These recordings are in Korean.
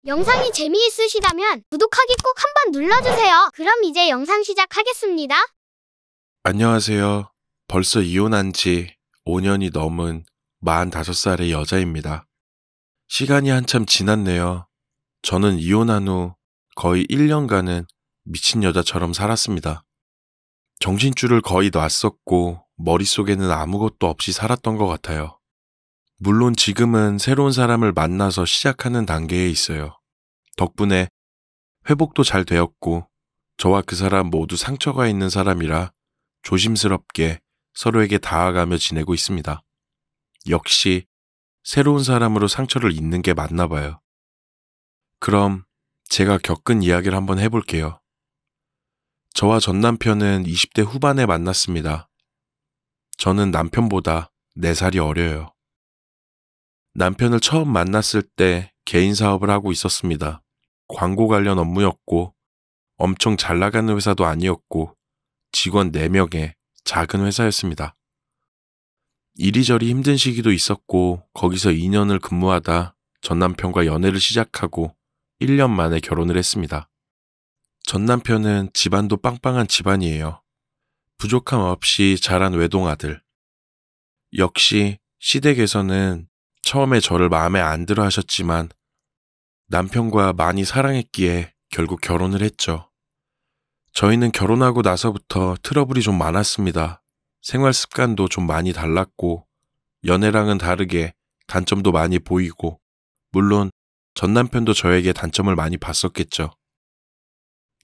영상이 재미있으시다면 구독하기 꼭 한번 눌러주세요. 그럼 이제 영상 시작하겠습니다. 안녕하세요. 벌써 이혼한 지 5년이 넘은 45살의 여자입니다. 시간이 한참 지났네요. 저는 이혼한 후 거의 1년간은 미친 여자처럼 살았습니다. 정신줄을 거의 놨었고 머릿속에는 아무것도 없이 살았던 것 같아요. 물론 지금은 새로운 사람을 만나서 시작하는 단계에 있어요. 덕분에 회복도 잘 되었고 저와 그 사람 모두 상처가 있는 사람이라 조심스럽게 서로에게 다가가며 지내고 있습니다. 역시 새로운 사람으로 상처를 잊는 게 맞나 봐요. 그럼 제가 겪은 이야기를 한번 해볼게요. 저와 전 남편은 20대 후반에 만났습니다. 저는 남편보다 4살이 어려요. 남편을 처음 만났을 때 개인 사업을 하고 있었습니다. 광고 관련 업무였고 엄청 잘 나가는 회사도 아니었고 직원 4명의 작은 회사였습니다. 이리저리 힘든 시기도 있었고 거기서 2년을 근무하다 전 남편과 연애를 시작하고 1년 만에 결혼을 했습니다. 전 남편은 집안도 빵빵한 집안이에요. 부족함 없이 자란 외동아들. 역시 시댁에서는 처음에 저를 마음에 안 들어 하셨지만 남편과 많이 사랑했기에 결국 결혼을 했죠. 저희는 결혼하고 나서부터 트러블이 좀 많았습니다. 생활 습관도 좀 많이 달랐고 연애랑은 다르게 단점도 많이 보이고 물론 전 남편도 저에게 단점을 많이 봤었겠죠.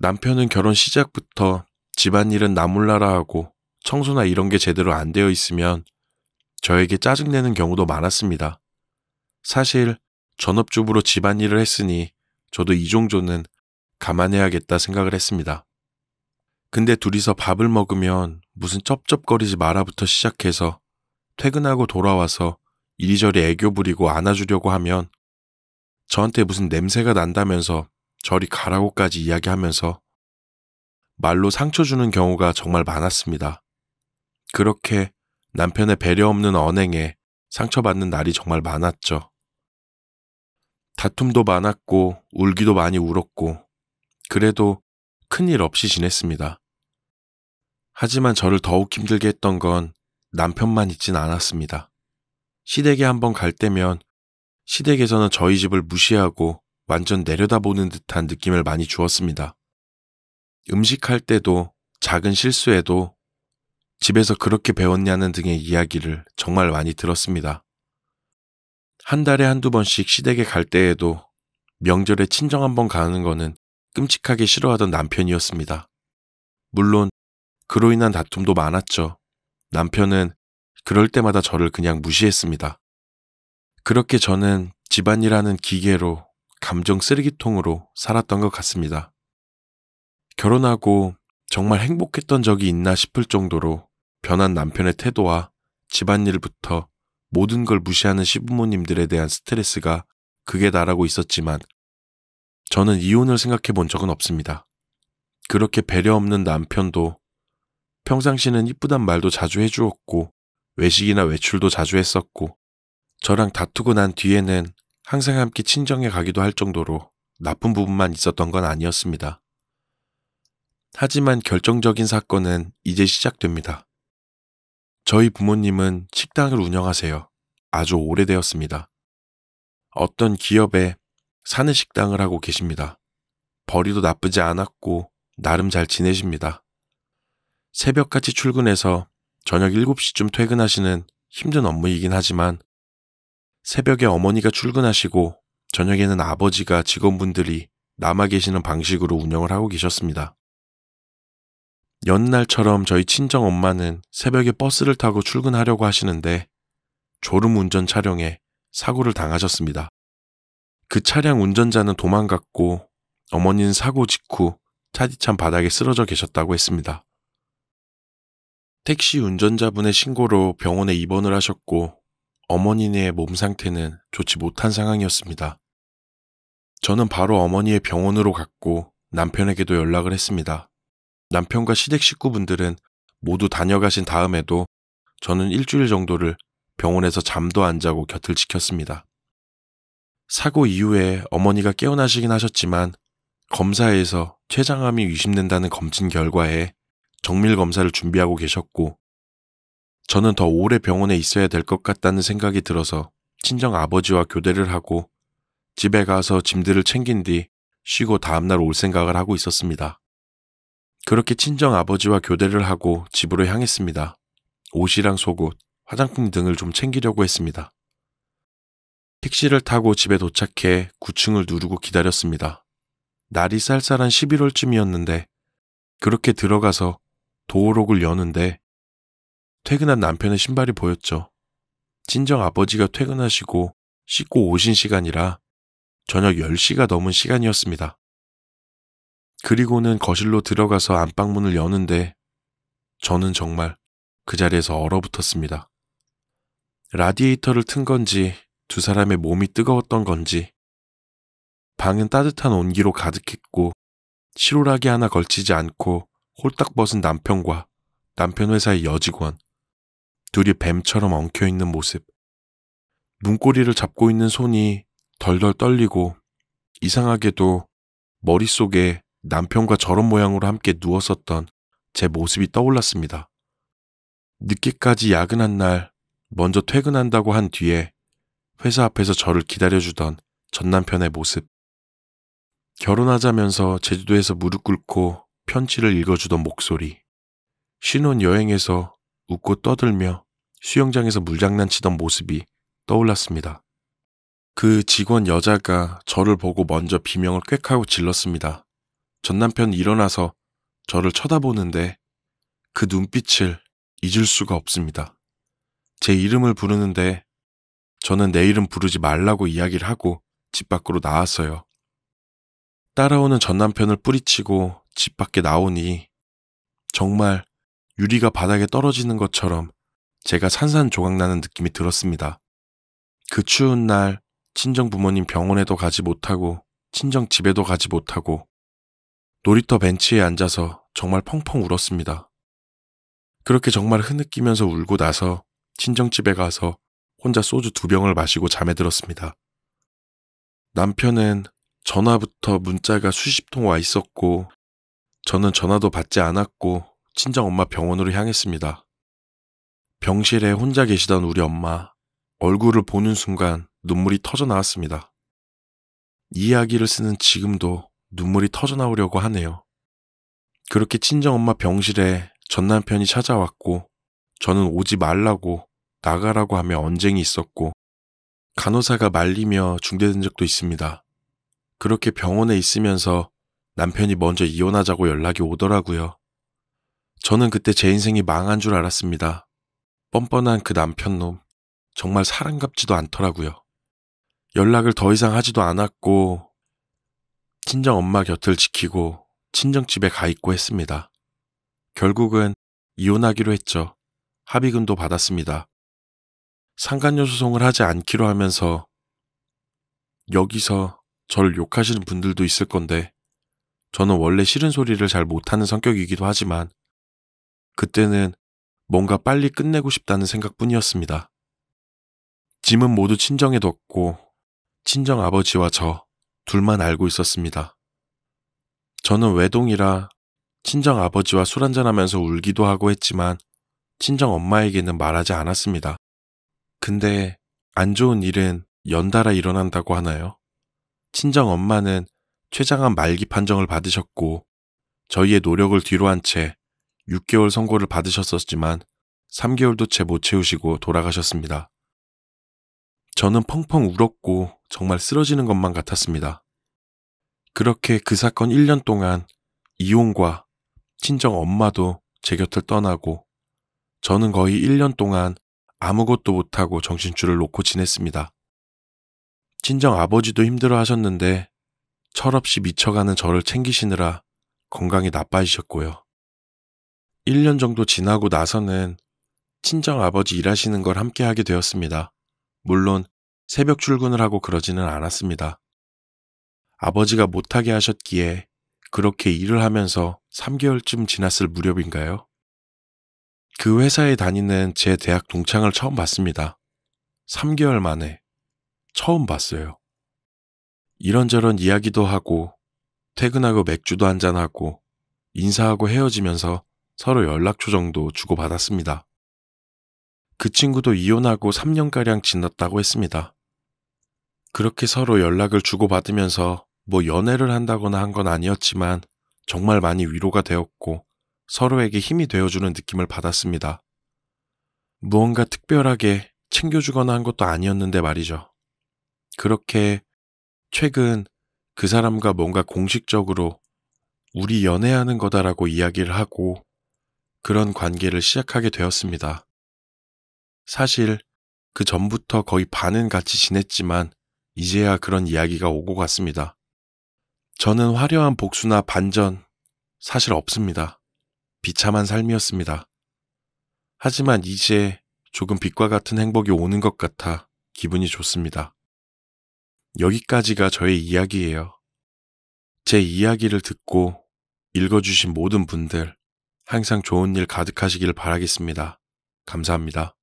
남편은 결혼 시작부터 집안일은 나 몰라라 하고 청소나 이런 게 제대로 안 되어 있으면 저에게 짜증내는 경우도 많았습니다. 사실 전업주부로 집안일을 했으니 저도 이 정도는 감안해야겠다 생각을 했습니다. 근데 둘이서 밥을 먹으면 무슨 쩝쩝거리지 마라부터 시작해서 퇴근하고 돌아와서 이리저리 애교 부리고 안아주려고 하면 저한테 무슨 냄새가 난다면서 저리 가라고까지 이야기하면서 말로 상처 주는 경우가 정말 많았습니다. 그렇게 남편의 배려 없는 언행에 상처받는 날이 정말 많았죠. 다툼도 많았고 울기도 많이 울었고 그래도 큰일 없이 지냈습니다. 하지만 저를 더욱 힘들게 했던 건 남편만 있진 않았습니다. 시댁에 한번 갈 때면 시댁에서는 저희 집을 무시하고 완전 내려다보는 듯한 느낌을 많이 주었습니다. 음식할 때도 작은 실수에도 집에서 그렇게 배웠냐는 등의 이야기를 정말 많이 들었습니다. 한 달에 한두 번씩 시댁에 갈 때에도 명절에 친정 한번 가는 거는 끔찍하게 싫어하던 남편이었습니다. 물론 그로 인한 다툼도 많았죠. 남편은 그럴 때마다 저를 그냥 무시했습니다. 그렇게 저는 집안일하는 기계로 감정 쓰레기통으로 살았던 것 같습니다. 결혼하고 정말 행복했던 적이 있나 싶을 정도로 변한 남편의 태도와 집안일부터 모든 걸 무시하는 시부모님들에 대한 스트레스가 극에 달하고 있었지만 저는 이혼을 생각해 본 적은 없습니다. 그렇게 배려 없는 남편도 평상시는 이쁘단 말도 자주 해주었고 외식이나 외출도 자주 했었고 저랑 다투고 난 뒤에는 항상 함께 친정에 가기도 할 정도로 나쁜 부분만 있었던 건 아니었습니다. 하지만 결정적인 사건은 이제 시작됩니다. 저희 부모님은 식당을 운영하세요. 아주 오래되었습니다. 어떤 기업에 사내식당을 하고 계십니다. 벌이도 나쁘지 않았고 나름 잘 지내십니다. 새벽같이 출근해서 저녁 7시쯤 퇴근하시는 힘든 업무이긴 하지만 새벽에 어머니가 출근하시고 저녁에는 아버지가 직원분들이 남아 계시는 방식으로 운영을 하고 계셨습니다. 여느 날처럼 저희 친정 엄마는 새벽에 버스를 타고 출근하려고 하시는데 졸음운전 차량에 사고를 당하셨습니다. 그 차량 운전자는 도망갔고 어머니는 사고 직후 차디찬 바닥에 쓰러져 계셨다고 했습니다. 택시 운전자분의 신고로 병원에 입원을 하셨고 어머니의 몸 상태는 좋지 못한 상황이었습니다. 저는 바로 어머니의 병원으로 갔고 남편에게도 연락을 했습니다. 남편과 시댁 식구분들은 모두 다녀가신 다음에도 저는 일주일 정도를 병원에서 잠도 안 자고 곁을 지켰습니다. 사고 이후에 어머니가 깨어나시긴 하셨지만 검사에서 췌장암이 의심된다는 검진 결과에 정밀 검사를 준비하고 계셨고, 저는 더 오래 병원에 있어야 될 것 같다는 생각이 들어서 친정 아버지와 교대를 하고 집에 가서 짐들을 챙긴 뒤 쉬고 다음날 올 생각을 하고 있었습니다. 그렇게 친정 아버지와 교대를 하고 집으로 향했습니다. 옷이랑 속옷, 화장품 등을 좀 챙기려고 했습니다. 택시를 타고 집에 도착해 9층을 누르고 기다렸습니다. 날이 쌀쌀한 11월쯤이었는데 그렇게 들어가서 도어록을 여는데 퇴근한 남편의 신발이 보였죠. 친정 아버지가 퇴근하시고 씻고 오신 시간이라 저녁 10시가 넘은 시간이었습니다. 그리고는 거실로 들어가서 안방문을 여는데 저는 정말 그 자리에서 얼어붙었습니다. 라디에이터를 튼 건지 두 사람의 몸이 뜨거웠던 건지 방은 따뜻한 온기로 가득했고 실오라기 하나 걸치지 않고 홀딱 벗은 남편과 남편 회사의 여직원, 둘이 뱀처럼 엉켜있는 모습, 문고리를 잡고 있는 손이 덜덜 떨리고 이상하게도 머릿속에 남편과 저런 모양으로 함께 누웠었던 제 모습이 떠올랐습니다. 늦게까지 야근한 날 먼저 퇴근한다고 한 뒤에 회사 앞에서 저를 기다려주던 전 남편의 모습, 결혼하자면서 제주도에서 무릎 꿇고 편지를 읽어주던 목소리, 신혼여행에서 웃고 떠들며 수영장에서 물장난치던 모습이 떠올랐습니다. 그 직원 여자가 저를 보고 먼저 비명을 꽥 하고 질렀습니다. 전 남편이 일어나서 저를 쳐다보는데 그 눈빛을 잊을 수가 없습니다. 제 이름을 부르는데 저는 내 이름 부르지 말라고 이야기를 하고 집 밖으로 나왔어요. 따라오는 전 남편을 뿌리치고 집 밖에 나오니 정말 유리가 바닥에 떨어지는 것처럼 제가 산산조각나는 느낌이 들었습니다. 그 추운 날 친정 부모님 병원에도 가지 못하고 친정 집에도 가지 못하고 놀이터 벤치에 앉아서 정말 펑펑 울었습니다. 그렇게 정말 흐느끼면서 울고 나서 친정집에 가서 혼자 소주 2병을 마시고 잠에 들었습니다. 남편은 전화부터 문자가 수십 통 와 있었고 저는 전화도 받지 않았고 친정엄마 병원으로 향했습니다. 병실에 혼자 계시던 우리 엄마, 얼굴을 보는 순간 눈물이 터져 나왔습니다. 이 이야기를 쓰는 지금도 눈물이 터져 나오려고 하네요. 그렇게 친정엄마 병실에 전 남편이 찾아왔고 저는 오지 말라고 나가라고 하며 언쟁이 있었고 간호사가 말리며 중대된 적도 있습니다. 그렇게 병원에 있으면서 남편이 먼저 이혼하자고 연락이 오더라고요. 저는 그때 제 인생이 망한 줄 알았습니다. 뻔뻔한 그 남편놈 정말 사람 같지도 않더라고요. 연락을 더 이상 하지도 않았고 친정엄마 곁을 지키고 친정집에 가 있고 했습니다. 결국은 이혼하기로 했죠. 합의금도 받았습니다. 상간녀 소송을 하지 않기로 하면서 여기서 저를 욕하시는 분들도 있을 건데 저는 원래 싫은 소리를 잘 못하는 성격이기도 하지만 그때는 뭔가 빨리 끝내고 싶다는 생각뿐이었습니다. 짐은 모두 친정에 뒀고 친정 아버지와 저 둘만 알고 있었습니다. 저는 외동이라 친정 아버지와 술 한잔하면서 울기도 하고 했지만 친정 엄마에게는 말하지 않았습니다. 근데 안 좋은 일은 연달아 일어난다고 하나요? 친정 엄마는 췌장암 말기 판정을 받으셨고 저희의 노력을 뒤로 한 채 6개월 선고를 받으셨었지만 3개월도 채 못 채우시고 돌아가셨습니다. 저는 펑펑 울었고 정말 쓰러지는 것만 같았습니다. 그렇게 그 사건 1년 동안 이혼과 친정 엄마도 제 곁을 떠나고 저는 거의 1년 동안 아무것도 못하고 정신줄을 놓고 지냈습니다. 친정 아버지도 힘들어 하셨는데 철없이 미쳐가는 저를 챙기시느라 건강이 나빠지셨고요. 1년 정도 지나고 나서는 친정 아버지 일하시는 걸 함께 하게 되었습니다. 물론 새벽 출근을 하고 그러지는 않았습니다. 아버지가 못하게 하셨기에 그렇게 일을 하면서 3개월쯤 지났을 무렵인가요? 그 회사에 다니는 제 대학 동창을 처음 봤습니다. 3개월 만에 처음 봤어요. 이런저런 이야기도 하고 퇴근하고 맥주도 한잔하고 인사하고 헤어지면서 서로 연락처 정도 주고받았습니다. 그 친구도 이혼하고 3년가량 지났다고 했습니다. 그렇게 서로 연락을 주고받으면서 뭐 연애를 한다거나 한 건 아니었지만 정말 많이 위로가 되었고 서로에게 힘이 되어주는 느낌을 받았습니다. 무언가 특별하게 챙겨주거나 한 것도 아니었는데 말이죠. 그렇게 최근 그 사람과 뭔가 공식적으로 우리 연애하는 거다라고 이야기를 하고 그런 관계를 시작하게 되었습니다. 사실 그 전부터 거의 반은 같이 지냈지만 이제야 그런 이야기가 오고 갔습니다. 저는 화려한 복수나 반전 사실 없습니다. 비참한 삶이었습니다. 하지만 이제 조금 빛과 같은 행복이 오는 것 같아 기분이 좋습니다. 여기까지가 저의 이야기예요. 제 이야기를 듣고 읽어주신 모든 분들 항상 좋은 일 가득하시길 바라겠습니다. 감사합니다.